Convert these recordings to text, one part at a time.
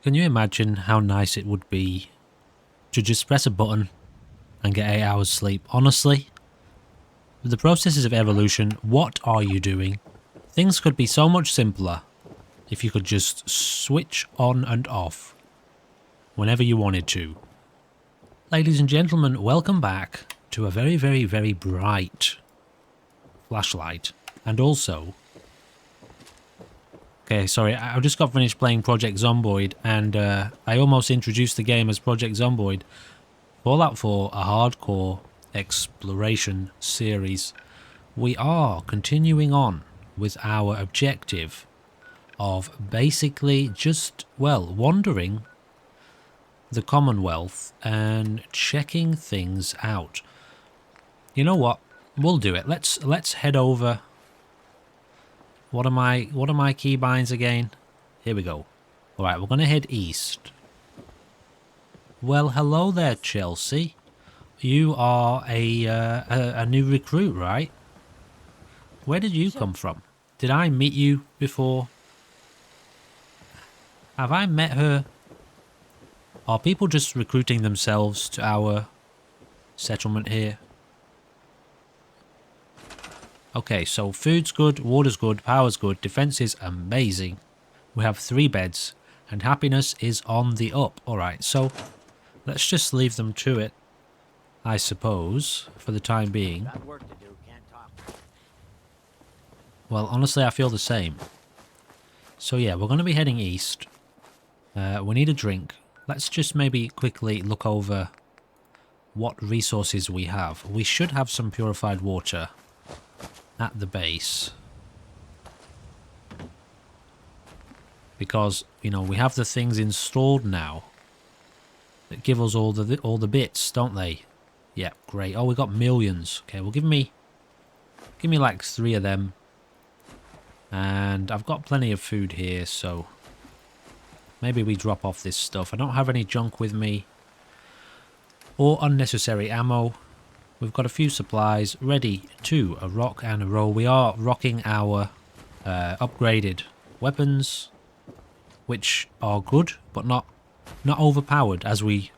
Can you imagine how nice it would be to just press a button and get 8 hours sleep? Honestly, with the processes of evolution, what are you doing? Things could be so much simpler if you could just switch on and off whenever you wanted to. Ladies and gentlemen, welcome back to a very, very, very bright flashlight. And also... Okay, sorry, I just got finished playing Project Zomboid, and I almost introduced the game as Project Zomboid. Fallout 4, a hardcore exploration series. We are continuing on with our objective of basically just, well, wandering the Commonwealth and checking things out. You know what? We'll do it. Let's head over. What are my keybinds again? Here we go. All right, we're going to head east. Well, hello there, Chelsea. You are a new recruit, right? Where did you come from? Did I meet you before? Have I met her? Are people just recruiting themselves to our settlement here? Okay, so food's good, water's good, power's good, defense is amazing. We have 3 beds, and happiness is on the up. Alright, so let's just leave them to it, I suppose, for the time being. Got work to do, can't talk. Well, honestly, I feel the same. So yeah, we're going to be heading east. We need a drink. Let's just maybe quickly look over what resources we have. We should have some purified water at the base, because you know we have the things installed now that give us all the bits, don't they? Yeah, great. Oh, we got millions. Okay, well give me like 3 of them, and I've got plenty of food here, so maybe we drop off this stuff. I don't have any junk with me or unnecessary ammo. We've got a few supplies ready to rock and roll. We are rocking our upgraded weapons, which are good, but not overpowered, as we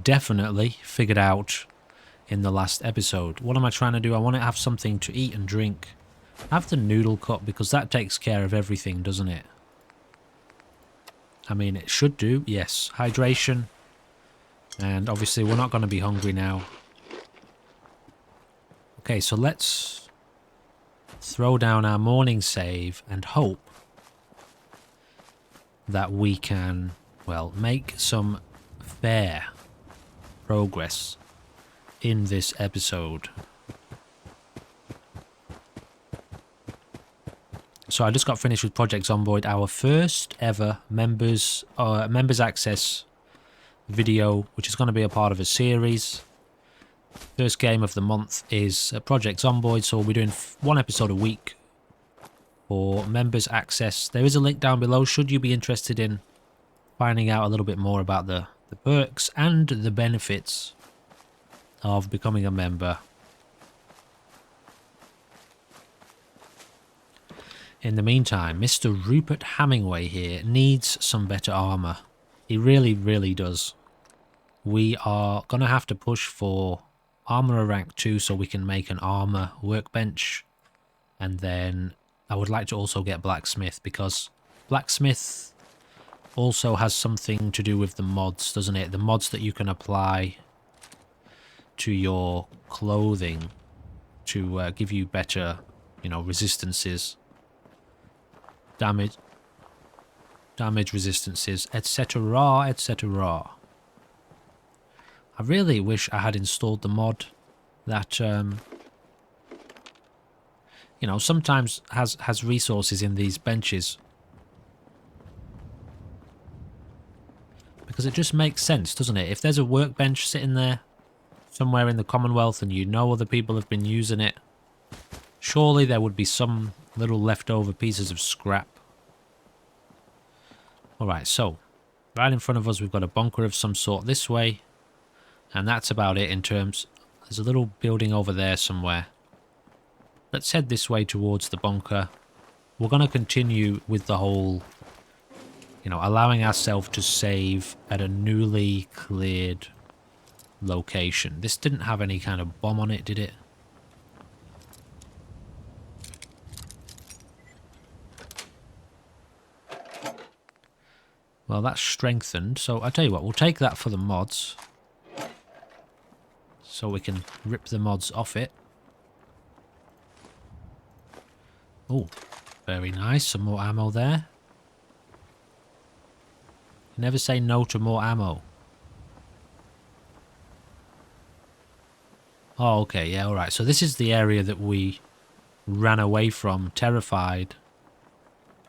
definitely figured out in the last episode. What am I trying to do? I want to have something to eat and drink. Have the noodle cup, because that takes care of everything, doesn't it? I mean, it should do, yes. Hydration. And obviously we're not going to be hungry now. Okay, so let's throw down our morning save and hope that we can, well, make some fair progress in this episode. So I just got finished with Project Zomboid, our first ever members access video, which is going to be a part of a series. First game of the month is Project Zomboid, so we'll be doing 1 episode a week for members access. There is a link down below should you be interested in finding out a little bit more about the perks and the benefits of becoming a member. In the meantime, Mr. Rupert Hammingway here needs some better armor. He really, really does. We are going to have to push for Armourer rank 2 so we can make an armor workbench, and then I would like to also get blacksmith, because blacksmith also has something to do with the mods, doesn't it? The mods that you can apply to your clothing to give you better, you know, resistances, damage resistances, etc, etc. I really wish I had installed the mod that, you know, sometimes has resources in these benches. Because it just makes sense, doesn't it? If there's a workbench sitting there somewhere in the Commonwealth and you know other people have been using it, surely there would be some little leftover pieces of scrap. Alright, so right in front of us we've got a bunker of some sort this way. And that's about it in terms... There's a little building over there somewhere. Let's head this way towards the bunker. We're going to continue with the whole You know, allowing ourselves to save at a newly cleared location. This didn't have any kind of bomb on it, did it? Well, that's strengthened. So I tell you what, we'll take that for the mods. So we can rip the mods off it. Oh, very nice. Some more ammo there. Never say no to more ammo. Oh, okay. Yeah, alright. So this is the area that we ran away from, terrified,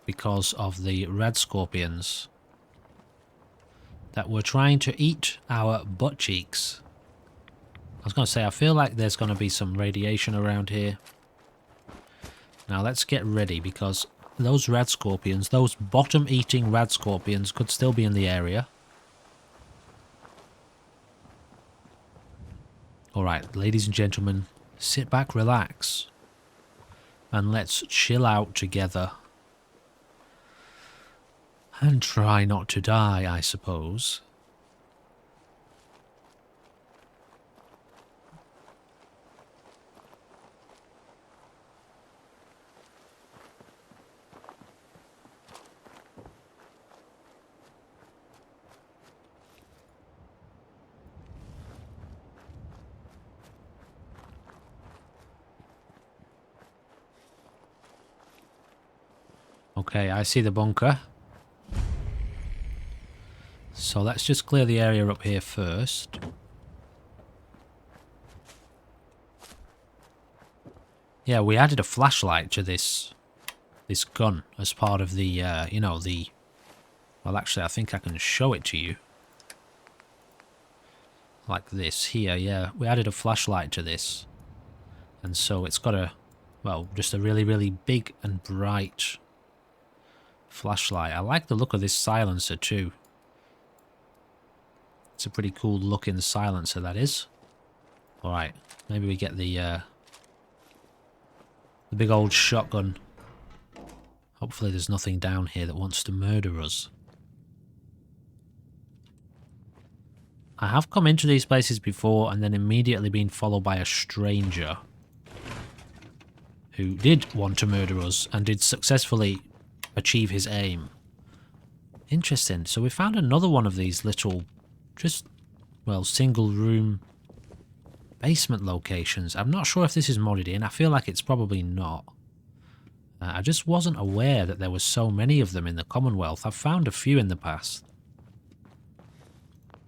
because of the red scorpions that were trying to eat our butt cheeks. I was going to say, I feel like there's going to be some radiation around here. Now let's get ready, because those red scorpions, those bottom-eating red scorpions, could still be in the area. Alright, ladies and gentlemen, sit back, relax, and let's chill out together. And try not to die, I suppose. Okay, I see the bunker. So let's just clear the area up here first. Yeah, we added a flashlight to this gun as part of the, you know, the... Well, actually, I think I can show it to you. Like this here, yeah. We added a flashlight to this. And so it's got a, well, just a really, really big and bright flashlight. I like the look of this silencer too. It's a pretty cool looking silencer, that is. Alright, maybe we get the big old shotgun. Hopefully there's nothing down here that wants to murder us. I have come into these places before and then immediately been followed by a stranger who did want to murder us and did successfully achieve his aim. Interesting. So we found another one of these little, just, well, single room basement locations. I'm not sure if this is modded in. I feel like it's probably not. I just wasn't aware that there were so many of them in the Commonwealth. I've found a few in the past,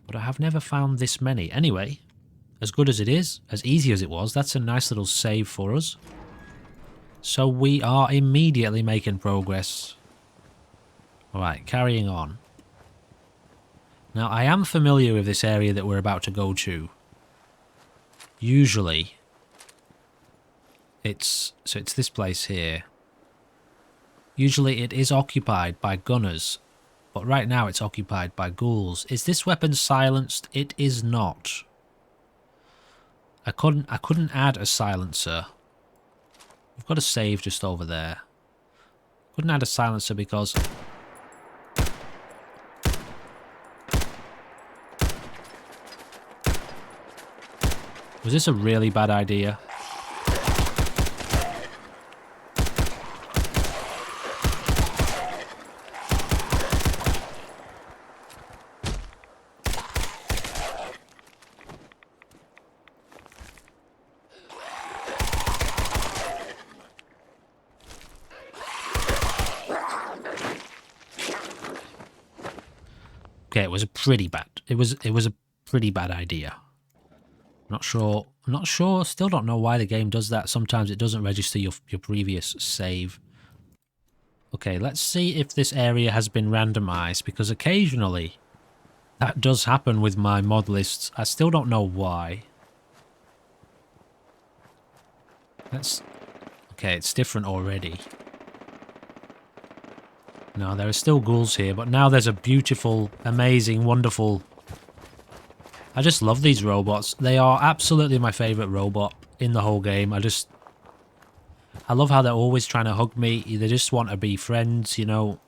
but I have never found this many. Anyway, as good as it is, as easy as it was, that's a nice little save for us. So we are immediately making progress. Alright, carrying on. Now, I am familiar with this area that we're about to go to. Usually, it's this place here. Usually it is occupied by gunners, but right now it's occupied by ghouls. Is this weapon silenced? It is not. I couldn't add a silencer. We've got a save just over there. Couldn't add a silencer because... Was this a really bad idea? Okay, it was a pretty bad. It was a pretty bad idea. Not sure, still don't know why the game does that. Sometimes it doesn't register your previous save. Okay, let's see if this area has been randomized, because occasionally that does happen with my mod lists. I still don't know why. Okay, it's different already. No, there are still ghouls here, but now there's a beautiful, amazing, wonderful... I just love these robots. They are absolutely my favourite robot in the whole game. I love how they're always trying to hug me. They just want to be friends, you know.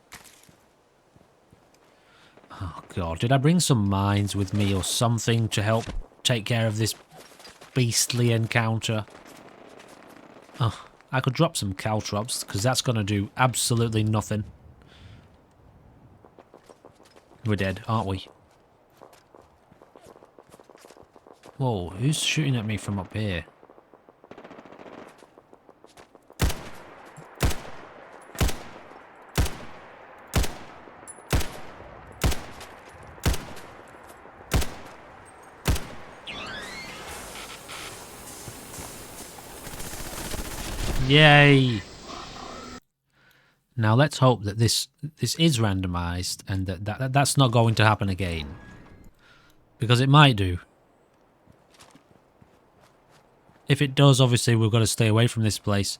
Oh god, did I bring some mines with me or something to help take care of this beastly encounter? Oh, I could drop some caltrops, because that's going to do absolutely nothing. We're dead, aren't we? Whoa, who's shooting at me from up here? Yay! Now let's hope that this is randomized and that's not going to happen again. Because it might do. If it does, obviously we've got to stay away from this place.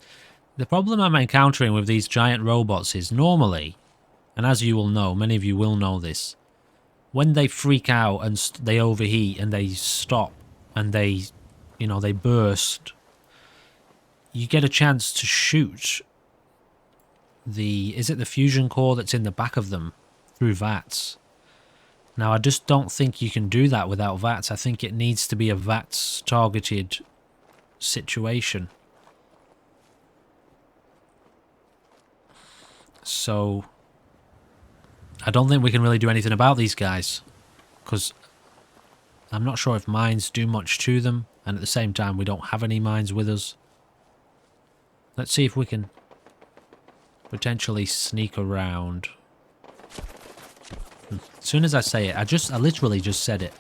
The problem I'm encountering with these giant robots is normally, and as you will know, many of you will know this, when they freak out and they overheat and they stop and they, you know, they burst, you get a chance to shoot is it the fusion core that's in the back of them through VATS. Now I just don't think you can do that without VATS. I think it needs to be a VATS targeted situation. So I don't think we can really do anything about these guys, because I'm not sure if mines do much to them, and at the same time we don't have any mines with us. Let's see if we can potentially sneak around. As soon as I say it, I literally just said it.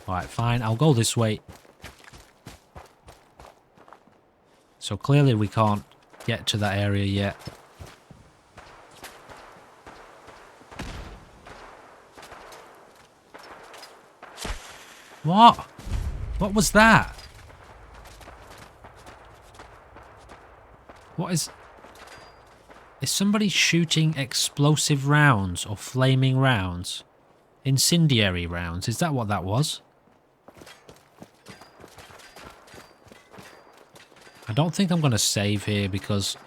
Alright, fine, I'll go this way. So clearly we can't get to that area yet. What? What was that? What is... Is somebody shooting explosive rounds or flaming rounds? Incendiary rounds? Is that what that was? I don't think I'm going to save here because...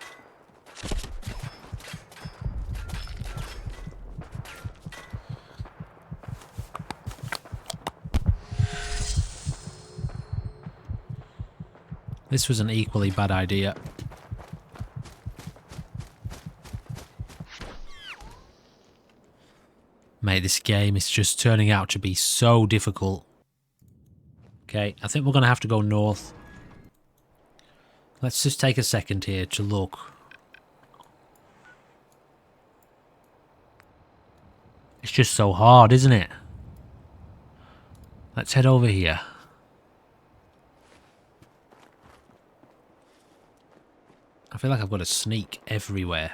This was an equally bad idea. Mate, this game is just turning out to be so difficult. Okay, I think we're going to have to go north. Let's just take a second here to look. It's just so hard, isn't it? Let's head over here. I feel like I've got to sneak everywhere.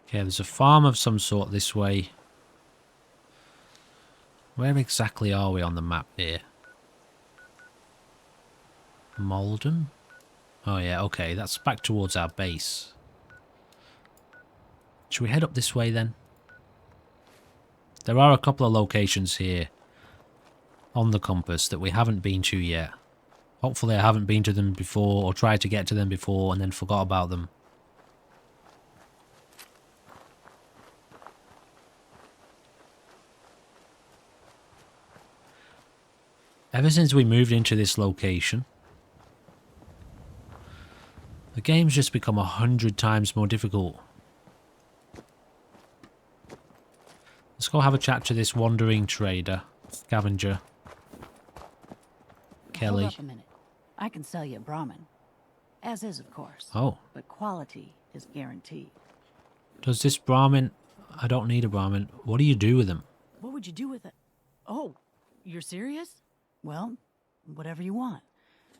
Okay, there's a farm of some sort this way. Where exactly are we on the map here? Malden? Oh yeah, okay, that's back towards our base. Should we head up this way then? There are a couple of locations here on the compass that we haven't been to yet. Hopefully I haven't been to them before or tried to get to them before and then forgot about them. Ever since we moved into this location, the game's just become 100 times more difficult. Let's go have a chat to this wandering trader, scavenger, Kelly. Hold up a minute. I can sell you a Brahmin. As is, of course. Oh. But quality is guaranteed. Does this Brahmin... I don't need a Brahmin. What do you do with them? What would you do with it? Oh, you're serious? Well, whatever you want.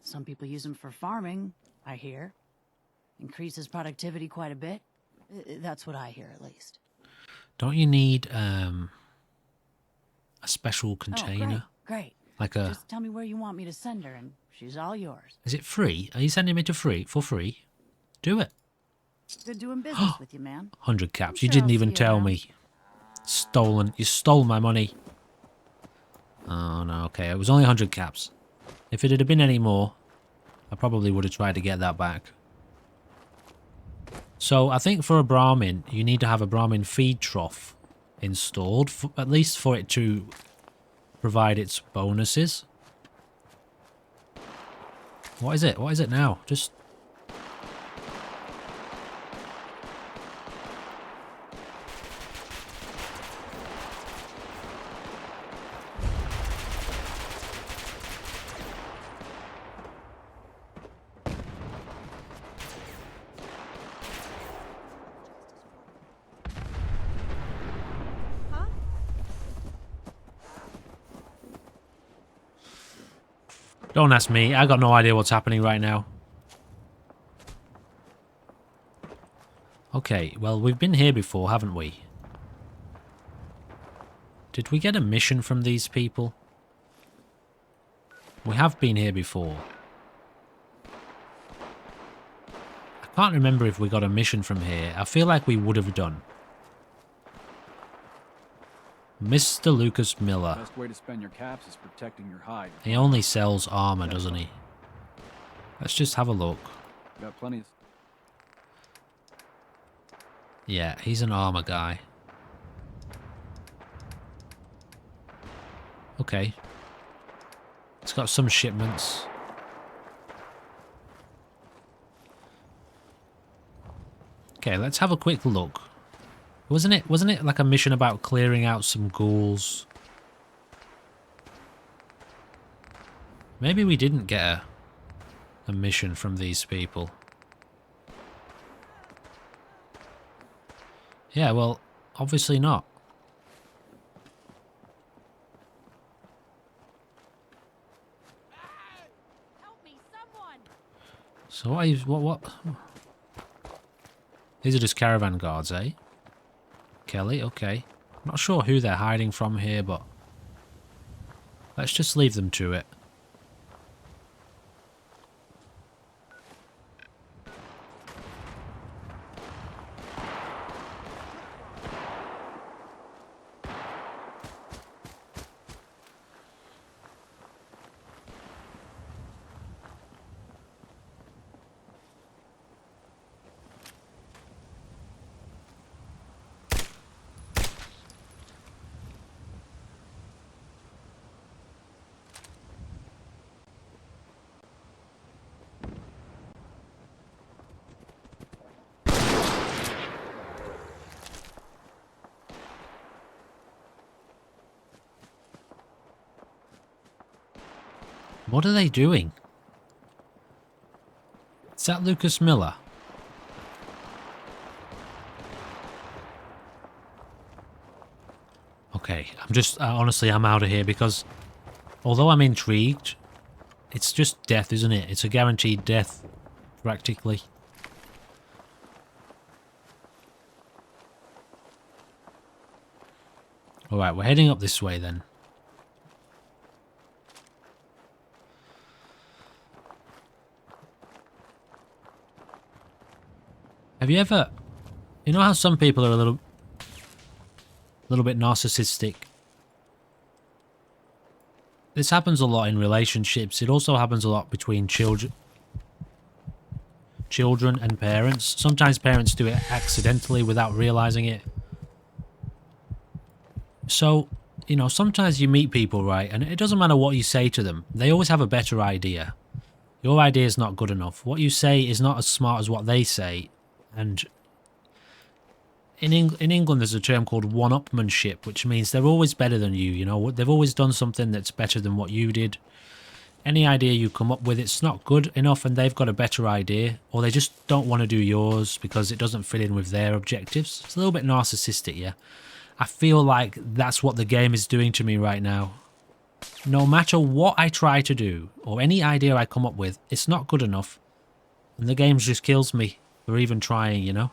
Some people use them for farming, I hear. Increases productivity quite a bit. That's what I hear, at least. Don't you need a special container? Oh, great. Like a... Just tell me where you want me to send her, and she's all yours. Is it free? Are you sending me to for free? Do it. Good doing business with you, man. 100 caps. You Sure didn't I'll even see you tell around. me. Stolen. You stole my money. Oh, no. Okay, it was only 100 caps. If it had been any more, I probably would have tried to get that back. So, I think for a Brahmin, you need to have a Brahmin feed trough installed, at least for it to provide its bonuses. What is it? What is it now? Just... Don't ask me. I got no idea what's happening right now. Okay, well, we've been here before, haven't we? Did we get a mission from these people? We have been here before. I can't remember if we got a mission from here. I feel like we would have done. Mr. Lucas Miller. Best way to spend your caps is protecting your hide. He only sells armor, doesn't he? Let's just have a look. Got plenty of... Yeah, he's an armor guy. Okay. It's got some shipments. Okay, let's have a quick look. Wasn't it like a mission about clearing out some ghouls? Maybe we didn't get a mission from these people. Yeah, well, obviously not. Help me, someone! So what are you, what? These are just caravan guards, eh? Kelly, okay. Not sure who they're hiding from here, but let's just leave them to it. What are they doing? Is that Lucas Miller? Okay, I'm just, honestly, I'm out of here because although I'm intrigued, it's just death, isn't it? It's a guaranteed death, practically. Alright, we're heading up this way then. Have you ever... You know how some people are a little bit narcissistic? This happens a lot in relationships. It also happens a lot between children and parents. Sometimes parents do it accidentally without realizing it. So, you know, sometimes you meet people, right, and it doesn't matter what you say to them. They always have a better idea. Your idea is not good enough. What you say is not as smart as what they say. And in England, there's a term called one-upmanship, which means they're always better than you, you know. They've always done something that's better than what you did. Any idea you come up with, it's not good enough and they've got a better idea. Or they just don't want to do yours because it doesn't fit in with their objectives. It's a little bit narcissistic, yeah. I feel like that's what the game is doing to me right now. No matter what I try to do, or any idea I come up with, it's not good enough. And the game just kills me. for even trying, you know?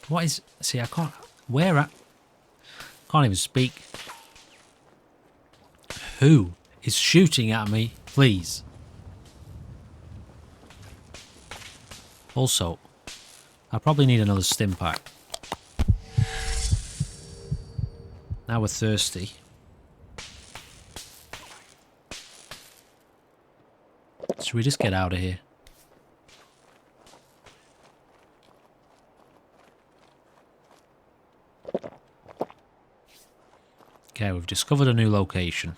What is... See, I can't... Where at... Can't even speak. Who is shooting at me? Please. Also, I probably need another stim pack. Now we're thirsty. Should we just get out of here? Okay, we've discovered a new location.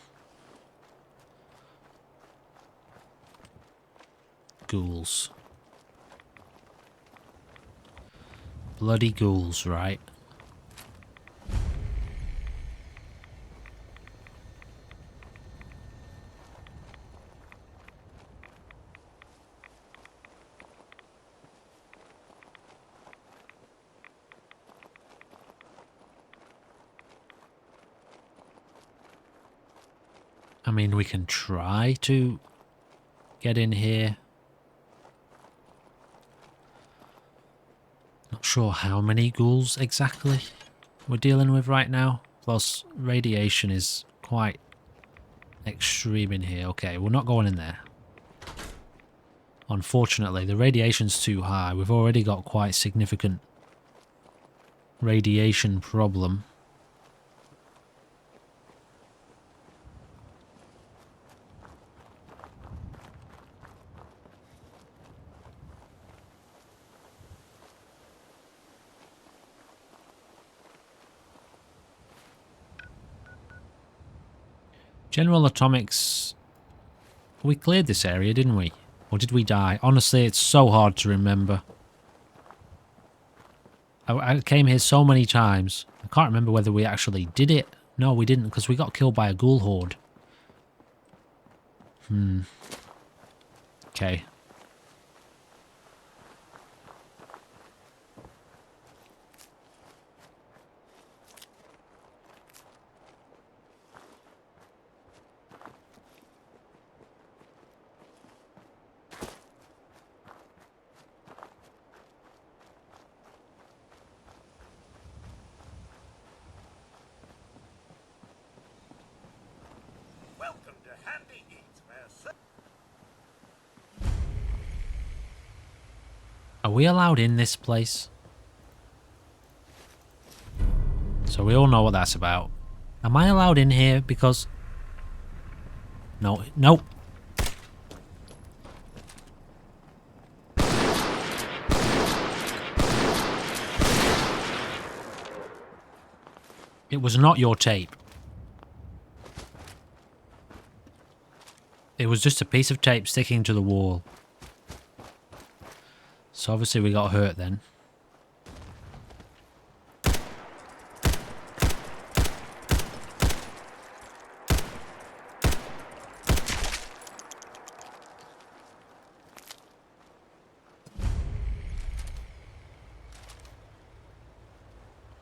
Ghouls. Bloody ghouls, right? I mean, we can try to get in here. Not sure how many ghouls exactly we're dealing with right now. Plus, radiation is quite extreme in here. Okay, we're not going in there. Unfortunately, the radiation's too high. We've already got quite significant radiation problem. General Atomics... We cleared this area, didn't we? Or did we die? Honestly, it's so hard to remember. I came here so many times. I can't remember whether we actually did it. No, we didn't, because we got killed by a ghoul horde. Okay. Welcome to Handy Eats, where Are we allowed in this place? So we all know what that's about. Am I allowed in here? Because... No. Nope. It was not your tape. It was just a piece of tape sticking to the wall. So obviously we got hurt then.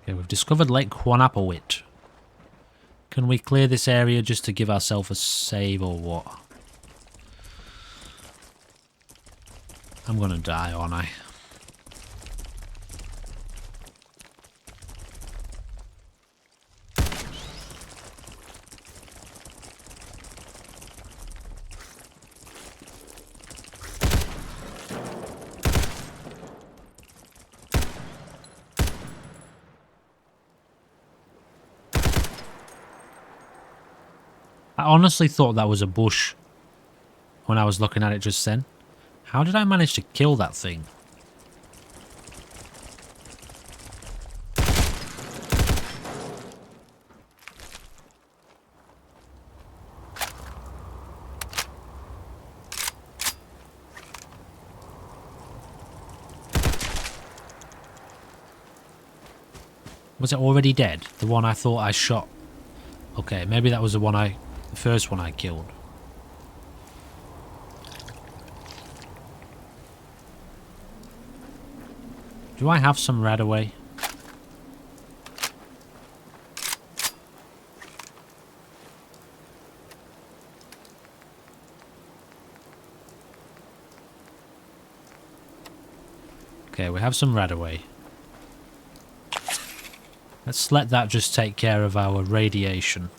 Okay, we've discovered Lake Quanapawit. Can we clear this area just to give ourselves a save or what? I'm gonna die, aren't I? I honestly thought that was a bush when I was looking at it just then. How did I manage to kill that thing? Was it already dead? The one I thought I shot? Okay, maybe that was the first one I killed. Do I have some Radaway? Okay, we have some radaway. Let's let that just take care of our radiation.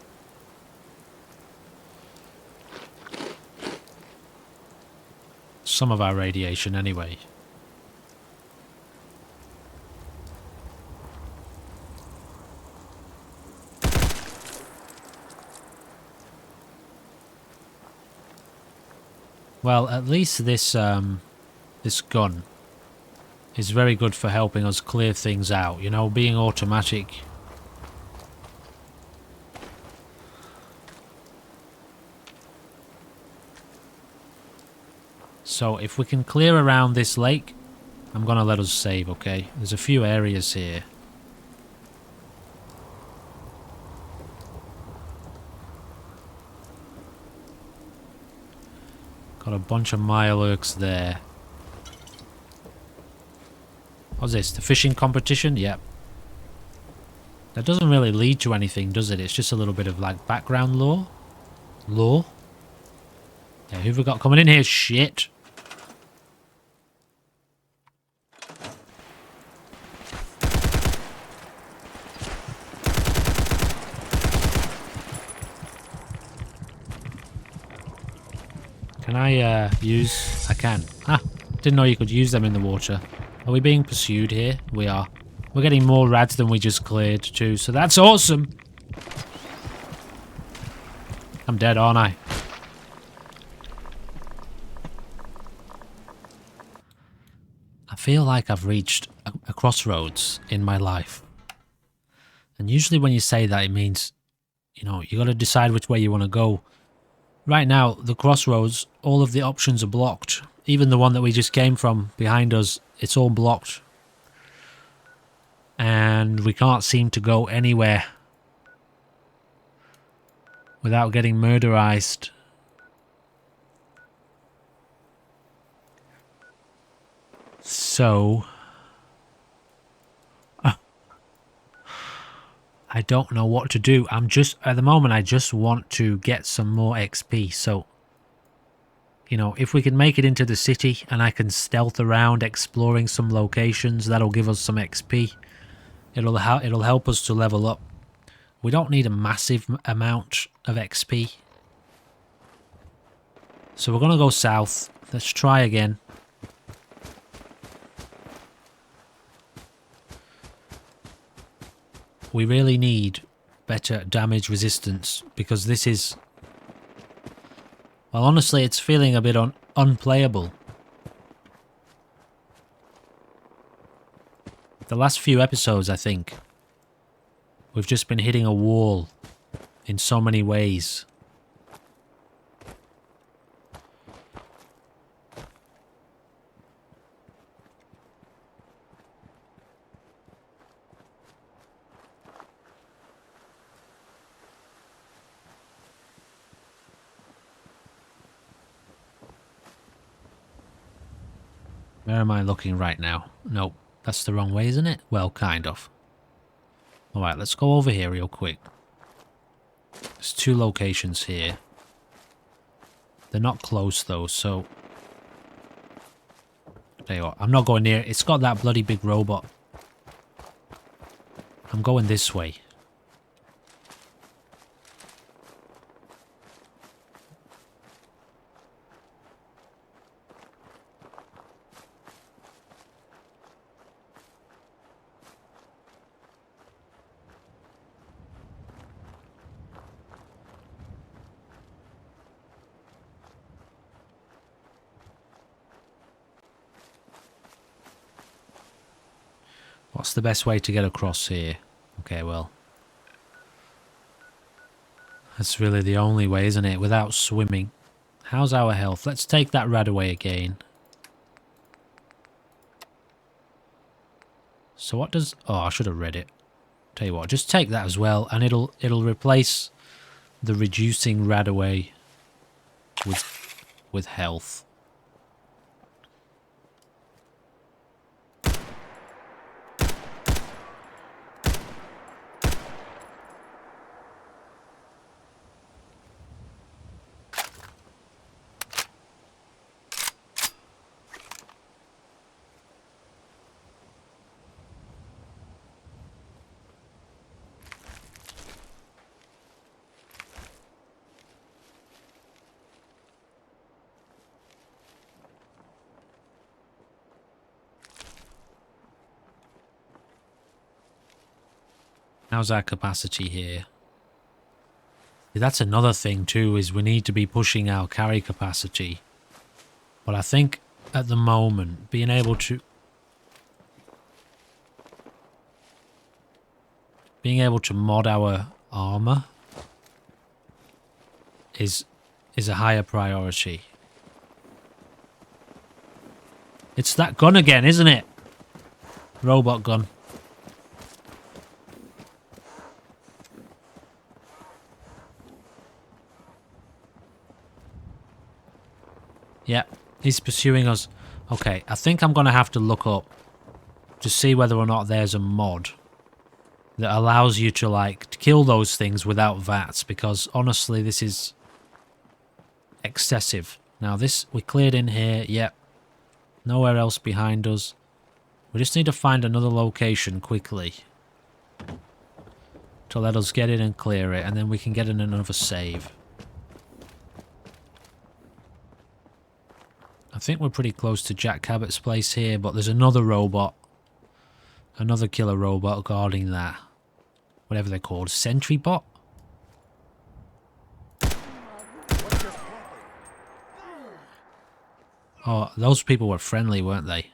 Some of our radiation anyway. Well, at least this this gun is very good for helping us clear things out, you know, being automatic. So if we can clear around this lake, I'm gonna let us save, okay? There's a few areas here. Got a bunch of Mirelurks there. What's this? The fishing competition? Yep. That doesn't really lead to anything, does it? It's just a little bit of, like, background lore. Lore? Yeah, who've we got coming in here? Shit. Can I use... I can. Ah, didn't know you could use them in the water. Are we being pursued here? We are. We're getting more rads than we just cleared too, so that's awesome! I'm dead, aren't I? I feel like I've reached a crossroads in my life. And usually when you say that, it means, you know, you got to decide which way you want to go. Right now, the crossroads, all of the options are blocked. Even the one that we just came from behind us, it's all blocked. And we can't seem to go anywhere without getting murderized. So... I don't know what to do. I'm just, at the moment, I just want to get some more XP. So, you know, if we can make it into the city and I can stealth around exploring some locations, that'll give us some XP. It'll help us to level up. We don't need a massive amount of XP. So we're going to go south. Let's try again. We really need better damage resistance because this is... Well, honestly, it's feeling a bit unplayable. The last few episodes, I think, we've just been hitting a wall in so many ways. Where am I looking right now? Nope, that's the wrong way, isn't it? Well, kind of. Alright, let's go over here real quick. There's two locations here. They're not close though, so... Tell you what, I'm not going near. It's got that bloody big robot. I'm going this way. What's the best way to get across here? Okay, well. That's really the only way, isn't it? Without swimming. How's our health? Let's take that rad away again. So what does... Oh, I should have read it. Tell you what, just take that as well, and it'll replace the reducing rad away with health. How's our capacity here? That's another thing too, is we need to be pushing our carry capacity. But I think at the moment, being able to mod our armor is a higher priority. It's that gun again, isn't it? Robot gun. Yeah, he's pursuing us. Okay, I think I'm going to have to look up to see whether or not there's a mod that allows you to, like, to kill those things without VATs, because honestly, this is excessive. Now, this, we cleared in here. Yep. Nowhere else behind us. We just need to find another location quickly to let us get in and clear it, and then we can get in another save. I think we're pretty close to Jack Cabot's place here, but there's another robot. Another killer robot guarding that. Whatever they're called. Sentry bot? Oh, those people were friendly, weren't they?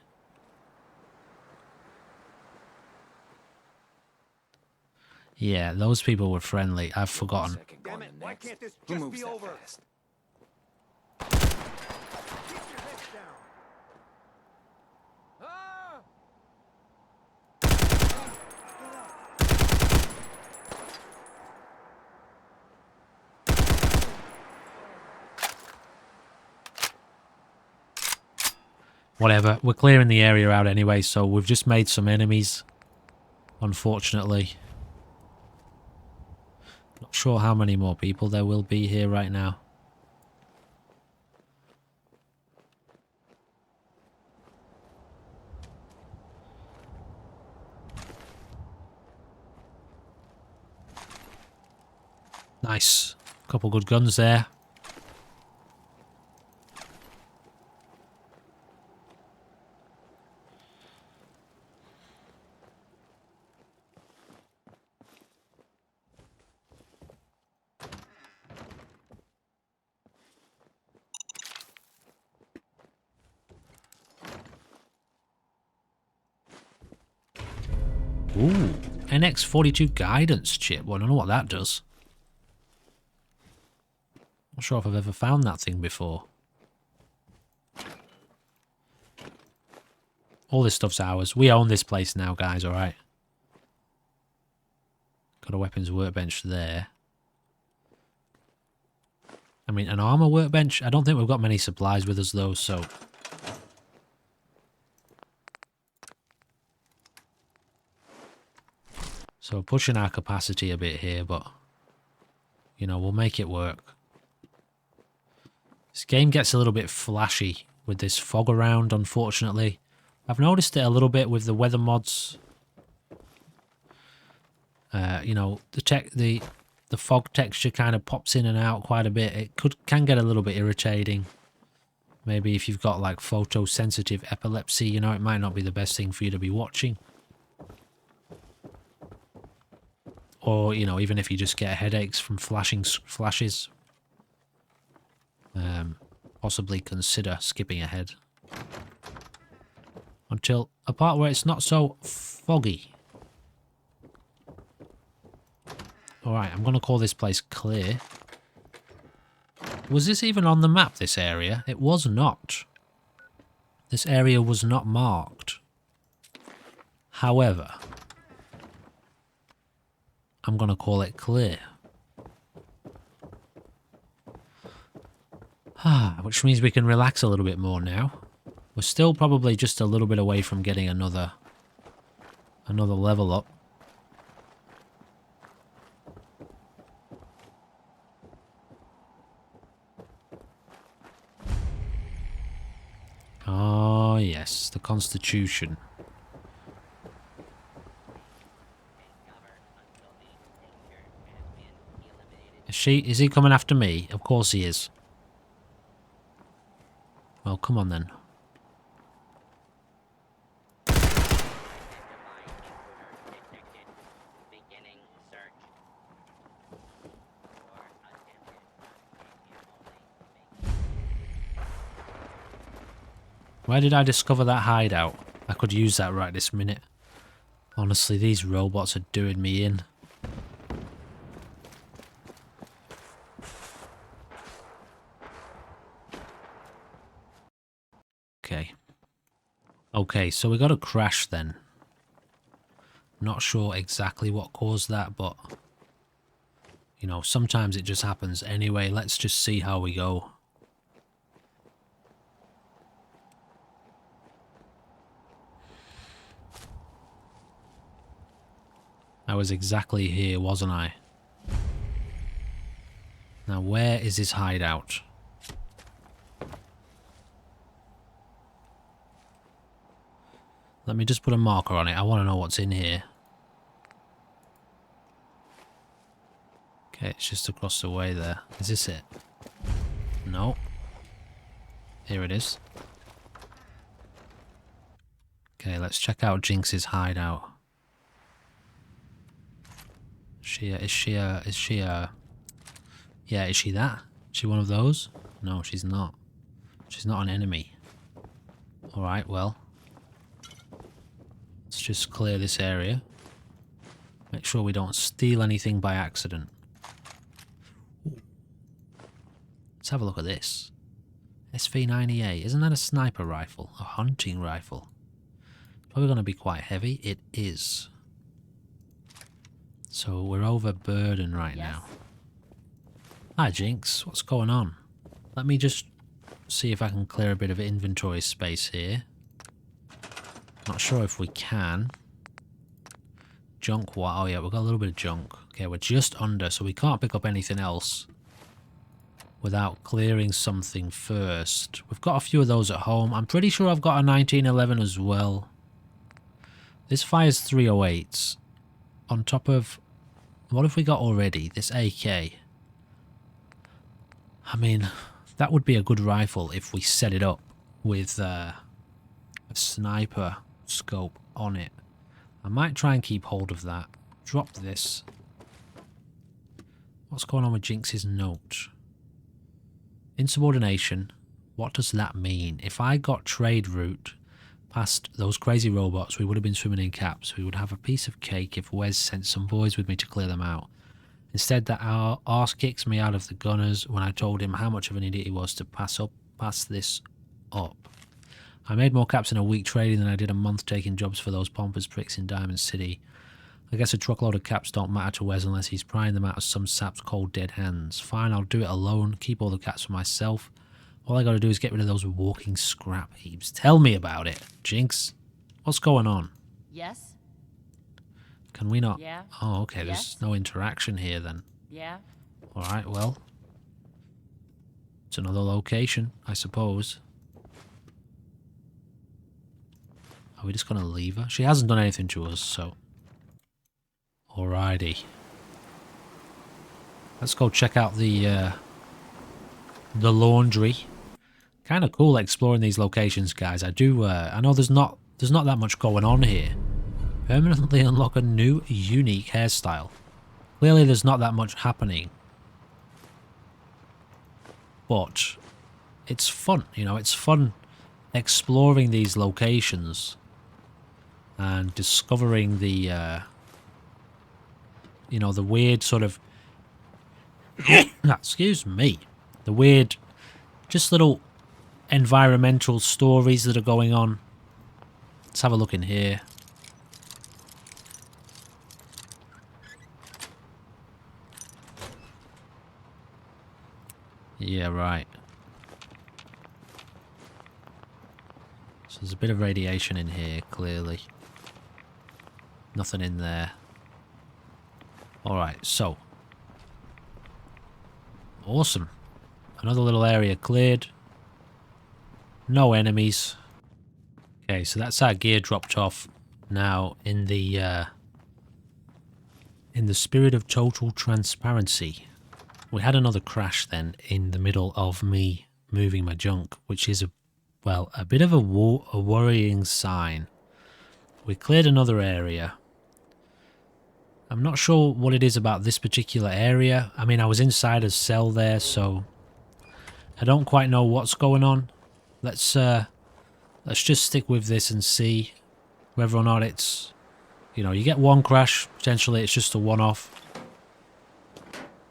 Yeah, those people were friendly. I've forgotten. Damn it, why can't this just be over? Whatever, we're clearing the area out anyway, so we've just made some enemies, unfortunately. Not sure how many more people there will be here right now. Nice. Couple good guns there. Ooh, NX42 guidance chip. Well, I don't know what that does. Not sure if I've ever found that thing before. All this stuff's ours. We own this place now, guys, alright? Got a weapons workbench there. I mean, an armor workbench? I don't think we've got many supplies with us, though, so... So pushing our capacity a bit here, but... You know, we'll make it work. This game gets a little bit flashy with this fog around, unfortunately. I've noticed it a little bit with the weather mods. You know, the fog texture kind of pops in and out quite a bit. It can get a little bit irritating. Maybe if you've got like photosensitive epilepsy, you know, it might not be the best thing for you to be watching. Or, you know, even if you just get headaches from flashes. Possibly consider skipping ahead. Until a part where it's not so foggy. Alright, I'm going to call this place clear. Was this even on the map, this area? It was not. This area was not marked. However, I'm going to call it clear. Which means we can relax a little bit more now. We're still probably just a little bit away from getting another level up. Oh yes, the Constitution. Is he coming after me? Of course he is. Well, come on then. Where did I discover that hideout? I could use that right this minute. Honestly, these robots are doing me in. Okay. Okay, so we got a crash then. Not sure exactly what caused that, but... you know, sometimes it just happens. Anyway, let's just see how we go. I was exactly here, wasn't I? Now, where is his hideout? Let me just put a marker on it. I want to know what's in here. Okay, it's just across the way there. Is this it? No. Here it is. Okay, let's check out Jinx's hideout. Yeah, is she that? Is she one of those? No, she's not. She's not an enemy. Alright, well. Let's just clear this area. Make sure we don't steal anything by accident. Ooh. Let's have a look at this. SV-98. Isn't that a sniper rifle? A hunting rifle? Probably going to be quite heavy. It is. So we're overburdened right now. Hi Jinx, what's going on? Let me just see if I can clear a bit of inventory space here. Not sure if we can. Junk, what? Oh yeah, we've got a little bit of junk. Okay, we're just under, so we can't pick up anything else without clearing something first. We've got a few of those at home. I'm pretty sure I've got a 1911 as well. This fires 308s. On top of... what have we got already? This AK. I mean, that would be a good rifle if we set it up with a sniper scope on it. I might try and keep hold of that. Drop this. What's going on with Jinx's note? Insubordination. What does that mean? If I got trade route past those crazy robots, we would have been swimming in caps. We would have a piece of cake if Wes sent some boys with me to clear them out. Instead, that arse kicks me out of the gunners when I told him how much of an idiot he was to pass this up. I made more caps in a week trading than I did a month taking jobs for those pompous pricks in Diamond City. I guess a truckload of caps don't matter to Wes unless he's prying them out of some sap's cold dead hands. Fine, I'll do it alone, keep all the caps for myself. All I gotta do is get rid of those walking scrap heaps. Tell me about it, Jinx. What's going on? Yes? Can we not? Yeah. Oh, okay, Yes? there's no interaction here then. Yeah? Alright, well. It's another location, I suppose. Are we just gonna leave her? She hasn't done anything to us, so... alrighty. Let's go check out the laundry. Kind of cool exploring these locations, guys. I know there's not that much going on here. Permanently unlock a new, unique hairstyle. Clearly there's not that much happening. But it's fun, you know, it's fun exploring these locations and discovering the, you know, the weird sort of, excuse me, the weird, just little environmental stories that are going on. Let's have a look in here. Yeah, right. So there's a bit of radiation in here, clearly. Nothing in there. Alright, so. Awesome. Another little area cleared. No enemies. Okay, so that's our gear dropped off. Now, in the spirit of total transparency, we had another crash then in the middle of me moving my junk, which is a bit of a worrying sign. We cleared another area. I'm not sure what it is about this particular area. I mean, I was inside a cell there, so I don't quite know what's going on. Let's Let's just stick with this and see whether or not it's, you know, you get one crash, potentially it's just a one-off.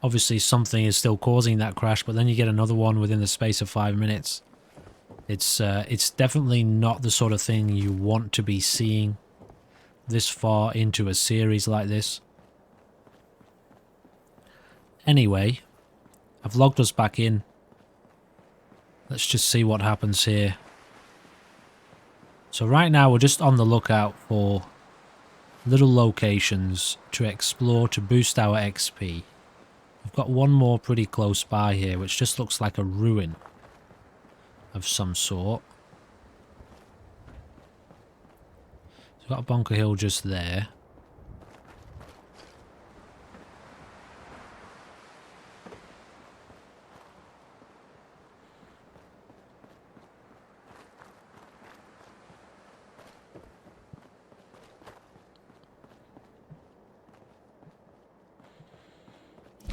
Obviously something is still causing that crash, but then you get another one within the space of 5 minutes. It's definitely not the sort of thing you want to be seeing this far into a series like this. Anyway, I've logged us back in. Let's just see what happens here. So right now we're just on the lookout for little locations to explore to boost our XP. We've got one more pretty close by here, which just looks like a ruin of some sort. So we've got a bunker hill just there.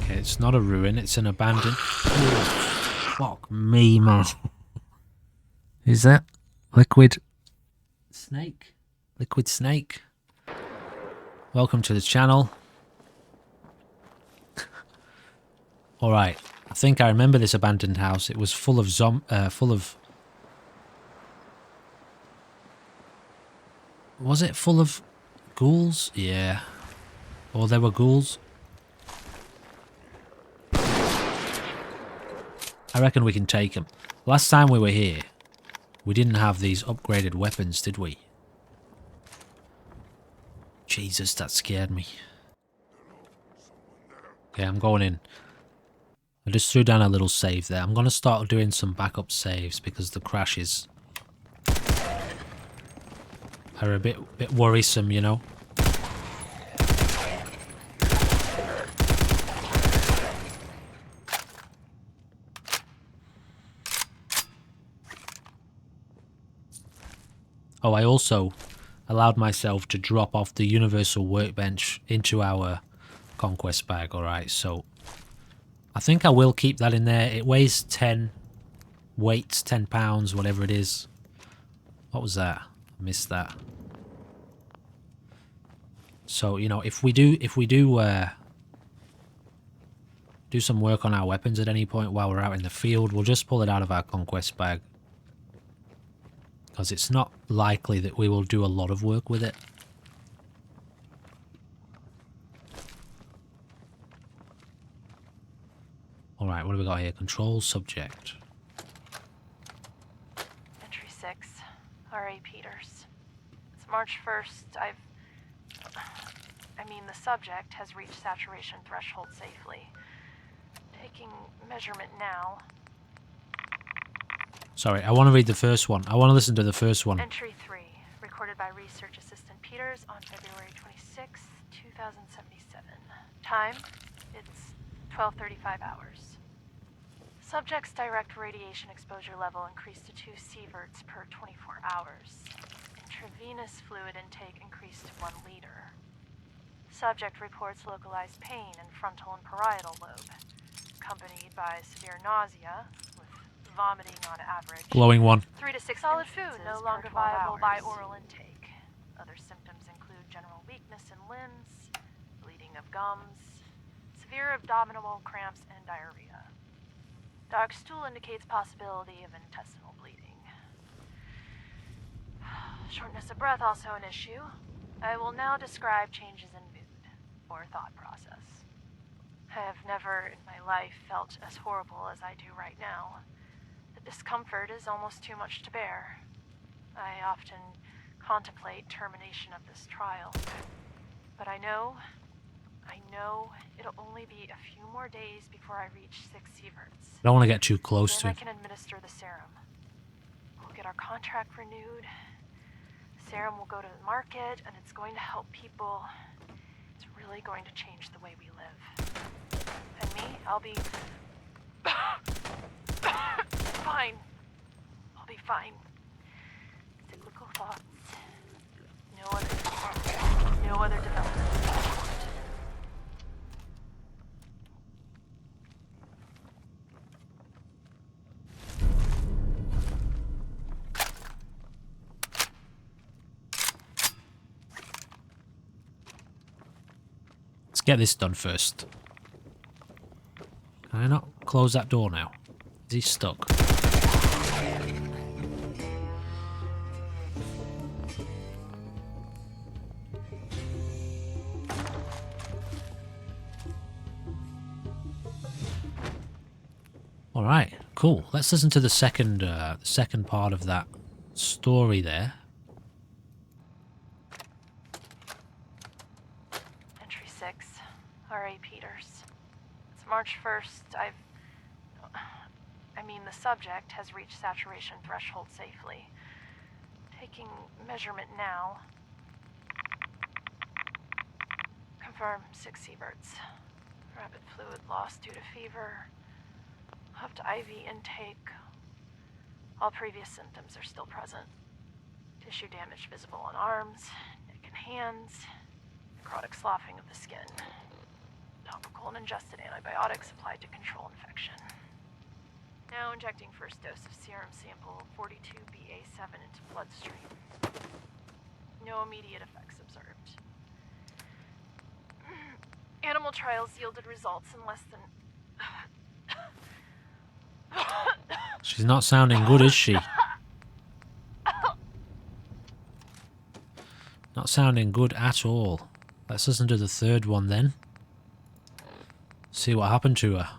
Okay, it's not a ruin, it's an abandoned... Oh, fuck me, man. Is that liquid snake? Liquid snake. Welcome to the channel. Alright, I think I remember this abandoned house. It was full of Was it full of ghouls? Yeah. Or there were ghouls? I reckon we can take them. Last time we were here, we didn't have these upgraded weapons, did we? Jesus, that scared me. Okay, I'm going in. I just threw down a little save there. I'm going to start doing some backup saves because the crashes are a bit worrisome, you know? Oh, I also allowed myself to drop off the universal workbench into our conquest bag, alright, so I think I will keep that in there. It weighs 10 weights, 10 pounds, whatever it is. What was that? I missed that. So, you know, if we do some work on our weapons at any point while we're out in the field, we'll just pull it out of our conquest bag. Because it's not likely that we will do a lot of work with it. Alright, what do we got here? Control subject. Entry 6, R.A. Peters. It's March 1st. The subject has reached saturation threshold safely. Taking measurement now. Sorry, I want to read the first one. I want to listen to the first one. Entry 3, recorded by Research Assistant Peters on February 26, 2077. Time, it's 12:35 hours. Subject's direct radiation exposure level increased to 2 sieverts per 24 hours. Intravenous fluid intake increased to 1 liter. Subject reports localized pain in frontal and parietal lobe, accompanied by severe nausea, with vomiting on average. Glowing one. 3 to 6 solid food, no longer viable by oral intake. Other symptoms include general weakness in limbs, bleeding of gums, severe abdominal cramps, and diarrhea. Dark stool indicates possibility of intestinal bleeding. Shortness of breath also an issue. I will now describe changes in mood, or thought process. I have never in my life felt as horrible as I do right now. The discomfort is almost too much to bear. I often contemplate termination of this trial. But I know it'll only be a few more days before I reach 6 sieverts. Don't want to get too close to Then I it. can administer the serum. We'll get our contract renewed. The serum will go to the market, and it's going to help people. It's really going to change the way we live. And me, I'll be fine. I'll be fine. Cyclical thoughts. No other development. get this done first. Can I not close that door now? Is he stuck? Alright, cool. Let's listen to the second part of that story there. Entry 6, R.A. Peters. It's March 1st. I mean, the subject has reached saturation threshold safely. Taking measurement now. Confirm 6 Sieverts. Rapid fluid loss due to fever. Upped IV intake. All previous symptoms are still present. Tissue damage visible on arms, neck and hands. Necrotic sloughing of the skin. Topical and ingested antibiotics applied to control infection. Now injecting first dose of serum sample 42BA7 into bloodstream. No immediate effects observed. Animal trials yielded results in less than... She's not sounding good, is she? Not sounding good at all. Let's listen to the third one then. See what happened to her.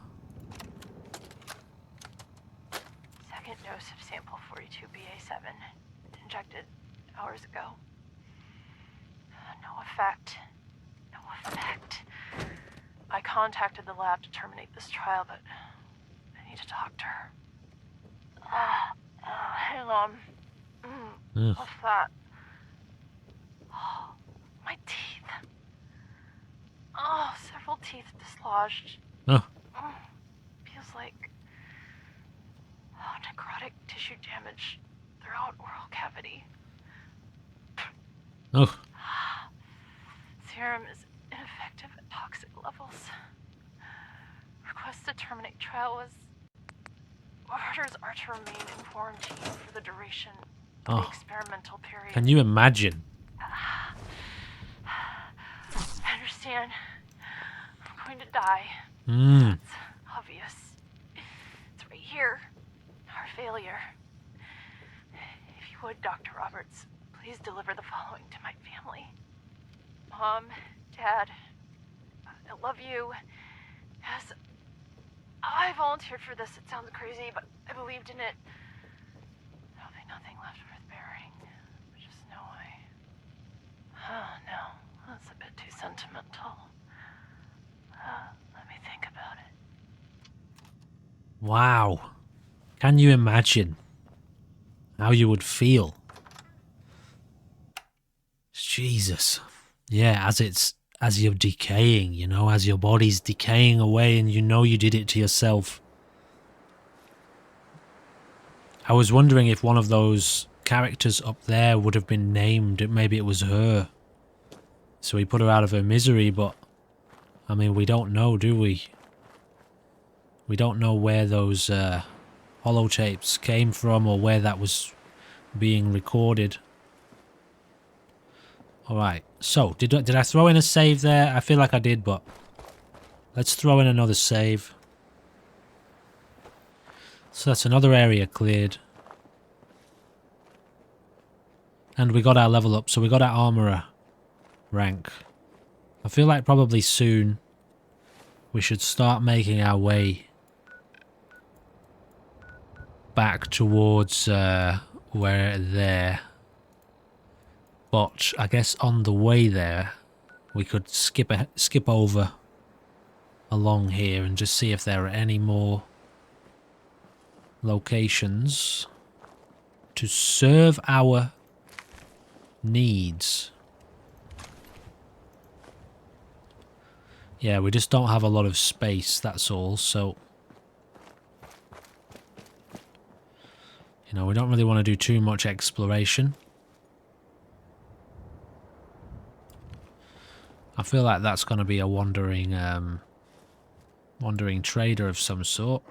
Second dose of sample 42BA7, injected hours ago. No effect. No effect. I contacted the lab to terminate this trial, but I need a doctor. Hang on. What's that? Oh, my teeth. Oh, several teeth dislodged. Oh. Feels like necrotic tissue damage throughout oral cavity. Oh. Serum is ineffective at toxic levels. Request to terminate trial was... Orders are to remain in quarantine for the duration of the experimental period. Can you imagine? I understand. I'm going to die. It's obvious. It's right here. Our failure. If you would, Dr. Roberts, please deliver the following to my family. Mom, Dad, I love you. Yes, I volunteered for this. It sounds crazy, but I believed in it. There'll be nothing left worth bearing. Just know Oh, no. That's a bit too sentimental. Let me think about it. Wow. Can you imagine how you would feel? Jesus. Yeah, as you're decaying, you know, as your body's decaying away and you know you did it to yourself. I was wondering if one of those characters up there would have been named. Maybe it was her. So we put her out of her misery, but I mean, we don't know, do we? We don't know where those holotapes came from or where that was being recorded. Alright, so did I throw in a save there? I feel like I did, but let's throw in another save. So that's another area cleared. And we got our level up, so we got our armourer rank. I feel like probably soon we should start making our way back towards where there. But I guess on the way there, we could skip over along here and just see if there are any more locations to serve our needs. Yeah, we just don't have a lot of space, that's all, so... You know, we don't really want to do too much exploration. I feel like that's going to be a wandering trader of some sort.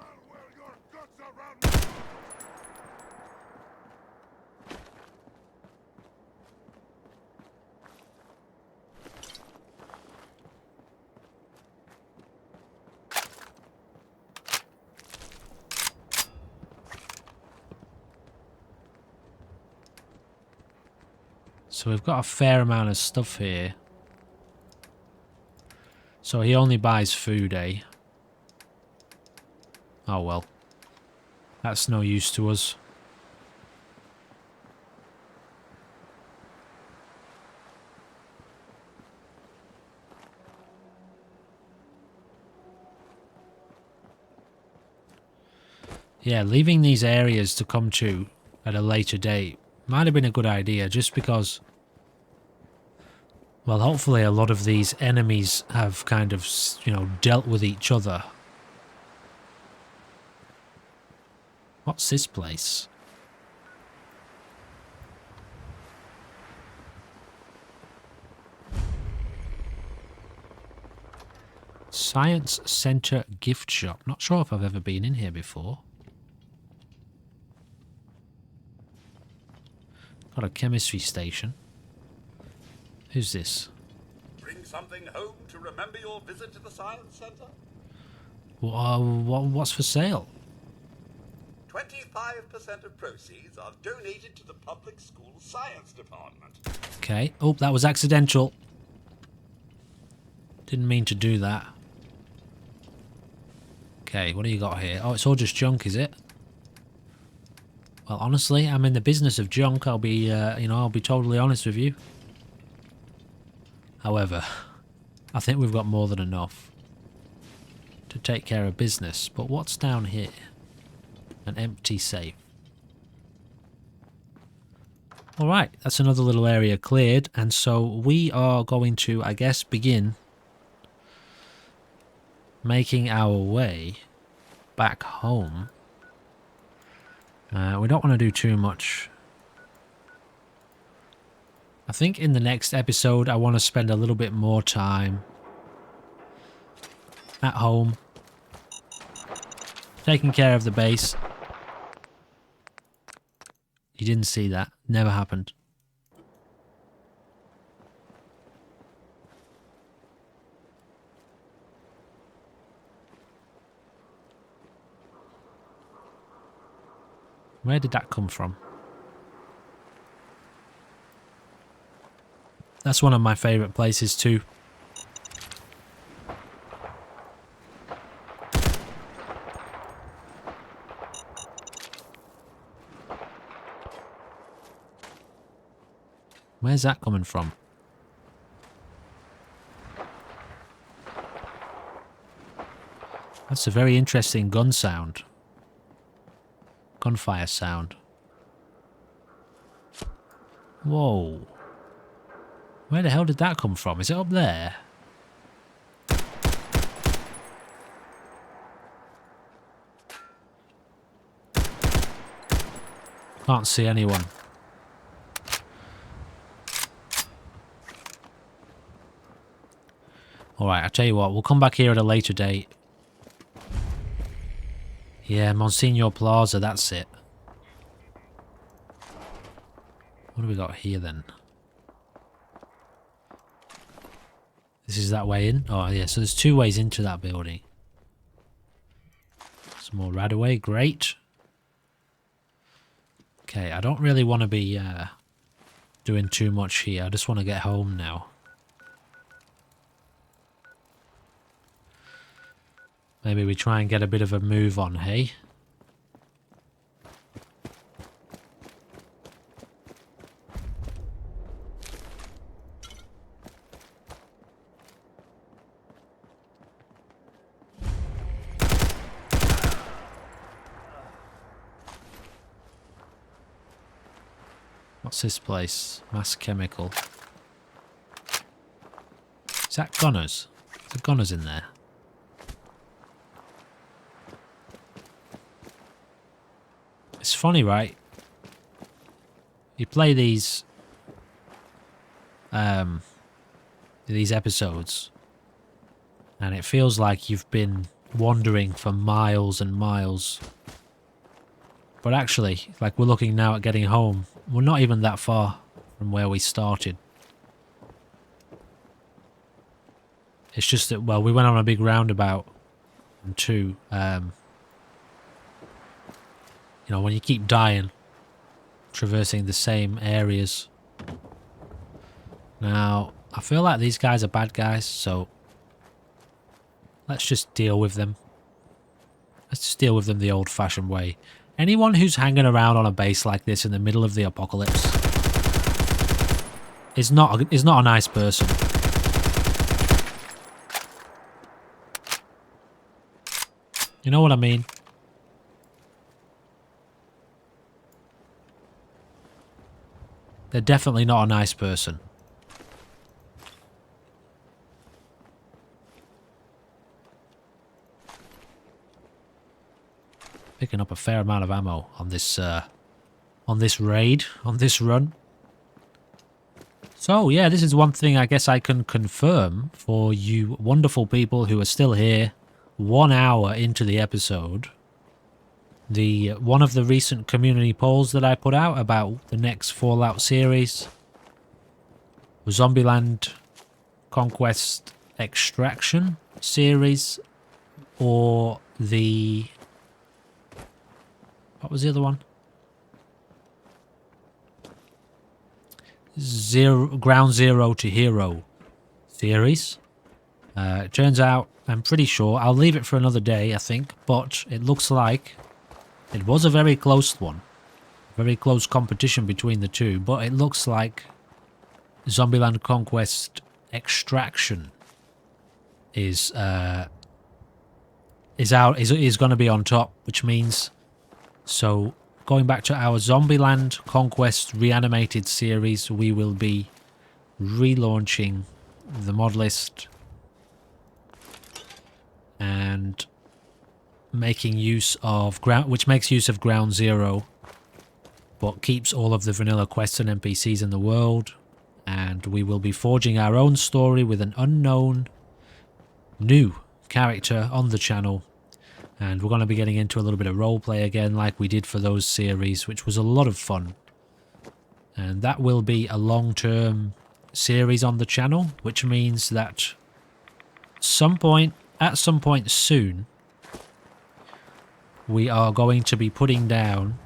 So we've got a fair amount of stuff here. So he only buys food, eh? Oh well. That's no use to us. Yeah, leaving these areas to come to at a later date might have been a good idea, just because, well, hopefully a lot of these enemies have kind of, you know, dealt with each other. What's this place? Science Center Gift Shop. Not sure if I've ever been in here before. Got a chemistry station. Who's this? Bring something home to remember your visit to the Science Center? What's for sale? 25% of proceeds are donated to the public school science department. Okay. Oh, that was accidental. Didn't mean to do that. Okay, what do you got here? Oh, it's all just junk, is it? Well, honestly, I'm in the business of junk. I'll be, I'll be totally honest with you. However, I think we've got more than enough to take care of business. But what's down here? An empty safe. Alright, that's another little area cleared. And so we are going to, I guess, begin making our way back home. We don't want to do too much. I think in the next episode I want to spend a little bit more time at home, taking care of the base. You didn't see that. Never happened. Where did that come from? That's one of my favourite places too. Where's that coming from? That's a very interesting gun sound. Gunfire sound. Whoa. Where the hell did that come from? Is it up there? Can't see anyone. Alright, I'll tell you what, we'll come back here at a later date. Yeah, Monsignor Plaza, that's it. What do we got here then? This is that way in? Oh yeah, so there's two ways into that building. Some more Radaway, great. Okay, I don't really want to be doing too much here. I just want to get home now. Maybe we try and get a bit of a move on, hey? What's this place? Mass Chemical. Is that Gunners? Is there Gunners in there? It's funny, right? You play these episodes and it feels like you've been wandering for miles and miles. But actually, like we're looking now at getting home, we're not even that far from where we started. It's just that, well, we went on a big roundabout and two, you know, when you keep dying, traversing the same areas, Now, I feel like these guys are bad guys, so let's just deal with them. Let's just deal with them the old-fashioned way. Anyone who's hanging around on a base like this in the middle of the apocalypse is not a nice person. You know what I mean? They're definitely not a nice person. Picking up a fair amount of ammo on this raid, on this run. So yeah, this is one thing I guess I can confirm for you wonderful people who are still here 1 hour into the episode. One of the recent community polls that I put out about the next Fallout series was Zombieland Conquest Extraction series, or the... what was the other one? Ground Zero to Hero series. It turns out, I'm pretty sure, I'll leave it for another day, I think, but it looks like it was a very close one. Very close competition between the two, but it looks like Zombieland Conquest Extraction is going to be on top, which means, so going back to our Zombieland Conquest Reanimated series, we will be relaunching the Modlist and making use of which makes use of Ground Zero, but keeps all of the vanilla quests and NPCs in the world. And we will be forging our own story with an unknown new character on the channel. And we're going to be getting into a little bit of roleplay again, like we did for those series, which was a lot of fun. And that will be a long-term series on the channel, which means that at some point soon, we are going to be putting down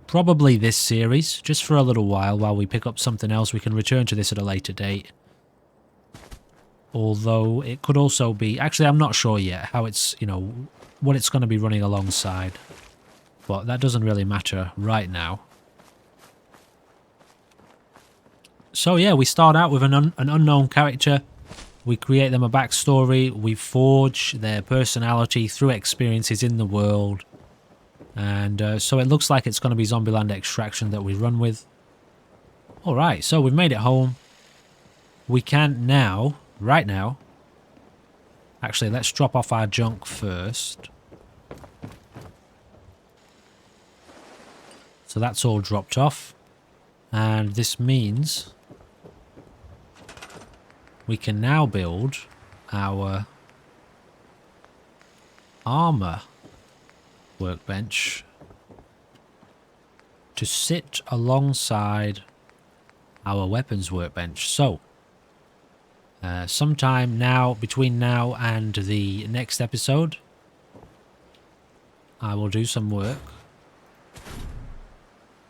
probably this series, just for a little while we pick up something else. We can return to this at a later date. Although it could also be... actually, I'm not sure yet how it's, you know, what it's going to be running alongside. But that doesn't really matter right now. So yeah, we start out with an unknown character. We create them a backstory. We forge their personality through experiences in the world. And so it looks like it's going to be Zombieland Extraction that we run with. Alright, so we've made it home. We can now... right now, actually, let's drop off our junk first. So that's all dropped off. And this means we can now build our armor workbench to sit alongside our weapons workbench. So, sometime now, between now and the next episode, I will do some work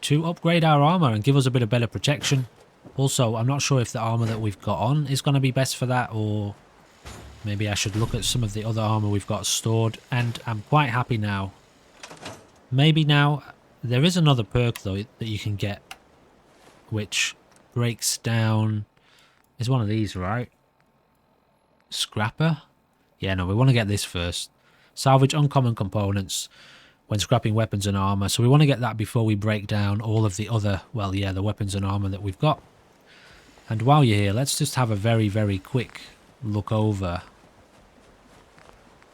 to upgrade our armor and give us a bit of better protection. Also, I'm not sure if the armor that we've got on is going to be best for that, or maybe I should look at some of the other armor we've got stored. And I'm quite happy now. Maybe now, there is another perk though that you can get, which breaks down, is one of these, right? Scrapper? Yeah, no, we want to get this first. Salvage uncommon components when scrapping weapons and armor. So we want to get that before we break down all of the other, well, yeah, the weapons and armor that we've got. And while you're here, let's just have a very, very quick look over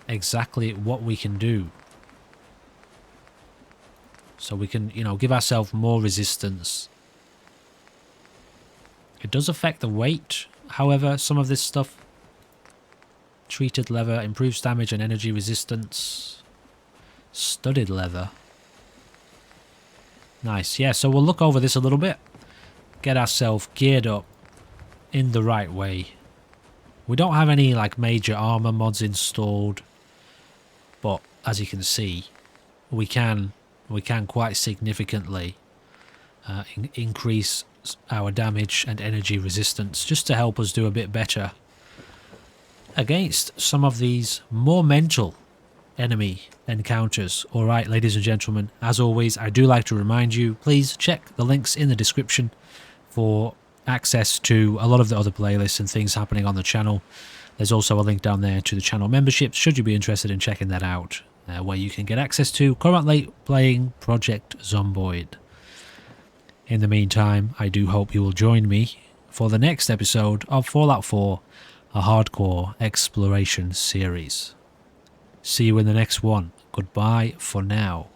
exactly what we can do. So we can, you know, give ourselves more resistance. It does affect the weight, however, some of this stuff. Treated leather improves damage and energy resistance. Studded leather. Nice, yeah, so we'll look over this a little bit. Get ourselves geared up in the right way. We don't have any like major armor mods installed, but as you can see, we can quite significantly increase our damage and energy resistance, just to help us do a bit better against some of these more mental enemy encounters. Alright, ladies and gentlemen, as always, I do like to remind you, please check the links in the description for access to a lot of the other playlists and things happening on the channel. There's also a link down there to the channel memberships, should you be interested in checking that out, where you can get access to currently playing Project Zomboid. In the meantime, I do hope you will join me for the next episode of Fallout 4, a hardcore exploration series. See you in the next one. Goodbye for now.